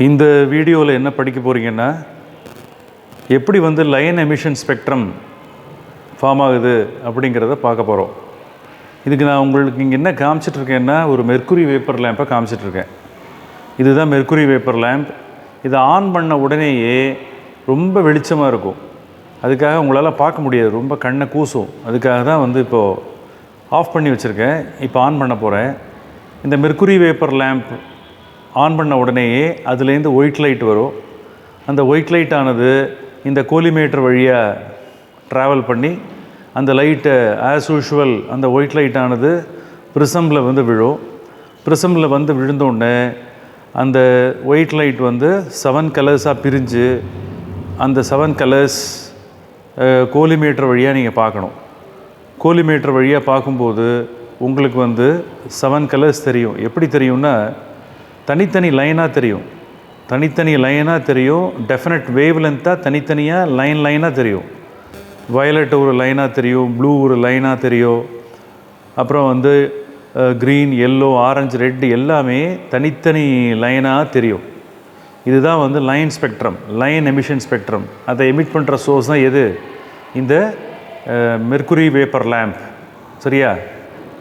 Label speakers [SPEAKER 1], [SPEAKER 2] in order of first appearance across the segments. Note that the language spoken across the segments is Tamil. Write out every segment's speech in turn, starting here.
[SPEAKER 1] இந்த வீடியோவில் என்ன படிக்க போகிறீங்கன்னா, எப்படி வந்து லைன் எமிஷன் ஸ்பெக்ட்ரம் ஃபார்ம் ஆகுது அப்படிங்கிறத பார்க்க போகிறோம். இதுக்கு நான் உங்களுக்கு இங்கே என்ன காமிச்சிட்ருக்கேன்னா, ஒரு மெர்க்குரி வேப்பர் லேம்பை காமிச்சிட்ருக்கேன். இதுதான் மெர்க்குரி வேப்பர் லேம்ப். இதை ஆன் பண்ண உடனேயே ரொம்ப வெளிச்சமாக இருக்கும். அதுக்காக உங்களால் பார்க்க முடியாது, ரொம்ப கண்ணை கூசும். அதுக்காக தான் வந்து இப்போது ஆஃப் பண்ணி வச்சுருக்கேன். இப்போ ஆன் பண்ண போகிறேன். இந்த மெர்க்குரி வேப்பர் லேம்ப் ஆன் பண்ண உடனேயே அதுலேருந்து ஒயிட் லைட் வரும். அந்த ஒயிட் லைட் ஆனது இந்த கோலிமேட்டர் வழியாக ட்ராவல் பண்ணி அந்த லைட்டை ஆஸ் யூஷுவல் அந்த ஒயிட் லைட் ஆனது ப்ரிசமில் வந்து விழும். ப்ரிசமில் வந்து விழுந்தோடனே அந்த ஒயிட் லைட் வந்து 7 கலர்ஸாக பிரிஞ்சு அந்த 7 கலர்ஸ் கோலிமேட்டர் வழியாக நீங்கள் பார்க்கணும். கோலிமேட்டர் வழியாக பார்க்கும்போது உங்களுக்கு வந்து 7 கலர்ஸ் தெரியும். எப்படி தெரியும்னா, தனித்தனி லைனாக தெரியும். தனித்தனி லைனாக தெரியும். டெஃபினட் வேவ் லென்த்தாக தனித்தனியாக லைனாக தெரியும். வயலட் ஒரு லைனாக தெரியும், ப்ளூ ஒரு லைனாக தெரியும், அப்புறம் வந்து க்ரீன், எல்லோ, ஆரஞ்சு, ரெட் எல்லாமே தனித்தனி லைனாக தெரியும். இதுதான் வந்து line spectrum, line emission spectrum. அதை எமிட் பண்ணுற சோர்ஸ் தான் எது? இந்த மெர்க்குரி வேப்பர் லேம்ப். சரியா?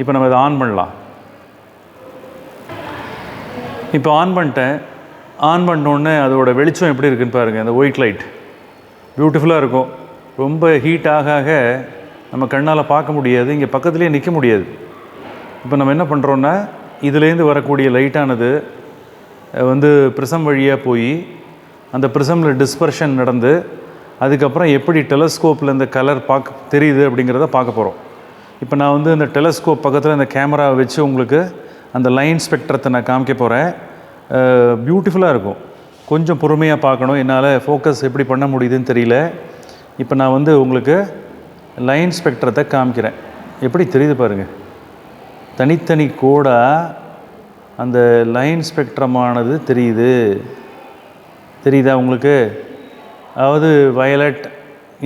[SPEAKER 1] இப்போ நம்ம இதை ஆன் பண்ணலாம். இப்போ ஆன் பண்ணிட்டேன். ஆன் பண்ணோடனே அதோட வெளிச்சம் எப்படி இருக்குன்னு பாருங்கள். அந்த ஒயிட் லைட் பியூட்டிஃபுல்லாக இருக்கும். ரொம்ப ஹீட் ஆக நம்ம கண்ணால் பார்க்க முடியாது, இங்கே பக்கத்துலேயே நிற்க முடியாது. இப்போ நம்ம என்ன பண்ணுறோன்னா, இதுலேருந்து வரக்கூடிய லைட்டானது வந்து ப்ரிசம் வழியாக போய் அந்த ப்ரிசமில் டிஸ்பர்ஷன் நடந்து அதுக்கப்புறம் எப்படி டெலஸ்கோப்பில் இந்த கலர் தெரியுது அப்படிங்கிறத பார்க்க போகிறோம். இப்போ நான் வந்து இந்த டெலஸ்கோப் பக்கத்தில் இந்த கேமராவை வச்சு உங்களுக்கு அந்த லைன் ஸ்பெக்ட்ரத்தை நான் காமிக்க போகிறேன். பியூட்டிஃபுல்லாக இருக்கும். கொஞ்சம் பொறுமையாக பார்க்கணும், என்னால் ஃபோக்கஸ் எப்படி பண்ண முடியுதுன்னு தெரியல. இப்போ நான் வந்து உங்களுக்கு லைன் ஸ்பெக்ட்ரத்தை காமிக்கிறேன். எப்படி தெரியுது பாருங்கள். தனித்தனி கோடாக அந்த லைன் ஸ்பெக்ட்ரமானது தெரியுது. தெரியுதா உங்களுக்கு? அதாவது violet,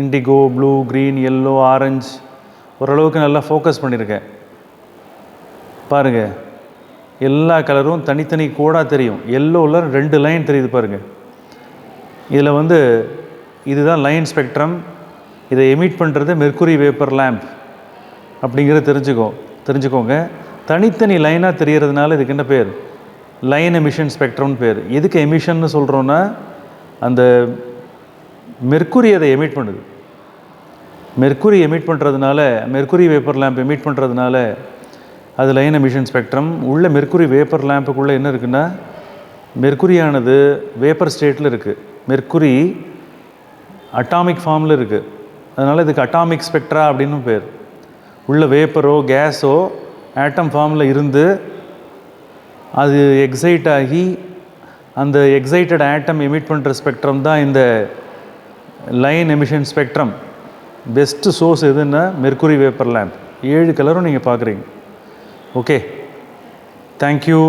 [SPEAKER 1] indigo, blue, green, yellow, orange ஓரளவுக்கு நல்லா ஃபோக்கஸ் பண்ணியிருக்கேன். பாருங்கள், எல்லா கலரும் தனித்தனி கோடாக தெரியும். எல்லோவில் 2 லைன் தெரியுது பாருங்கள். இதில் வந்து இதுதான் லைன் ஸ்பெக்ட்ரம். இதை எமிட் பண்ணுறது மெர்க்குரி வேப்பர் லேம்ப் அப்படிங்கிறத தெரிஞ்சுக்கோங்க. தனித்தனி லைனாக தெரிகிறதுனால இதுக்கு என்ன பேர்? லைன் எமிஷன் ஸ்பெக்ட்ரம்னு பேர். எதுக்கு எமிஷன்னு சொல்கிறோன்னா, அந்த மெர்க்குரி அதை எமிட் பண்ணுது. மெர்க்குரி எமிட் பண்ணுறதுனால, மெர்க்குரி வேப்பர் லேம்ப் எமிட் பண்ணுறதுனால அது லைன் எமிஷன் ஸ்பெக்ட்ரம். உள்ள மெர்க்குரி வேப்பர் லேம்புக்குள்ளே என்ன இருக்குன்னா, மெர்க்குரியானது வேப்பர் ஸ்டேட்டில் இருக்குது. மெர்க்குரி அட்டாமிக் ஃபார்மில் இருக்குது. அதனால் இதுக்கு அட்டாமிக் ஸ்பெக்ட்ரா அப்படின்னு பேர். உள்ள வேப்பரோ கேஸோ ஆட்டம் ஃபார்மில் இருந்து அது எக்ஸைட் ஆகி அந்த எக்ஸைட்டட் ஆட்டம் எமிட் பண்ணுற ஸ்பெக்ட்ரம் தான் இந்த line emission spectrum. Best source எதுன்னா மெர்க்குரி வேப்பர் லேம்ப். 7 கலரும் நீங்கள் பார்க்குறீங்க. Okay, thank you.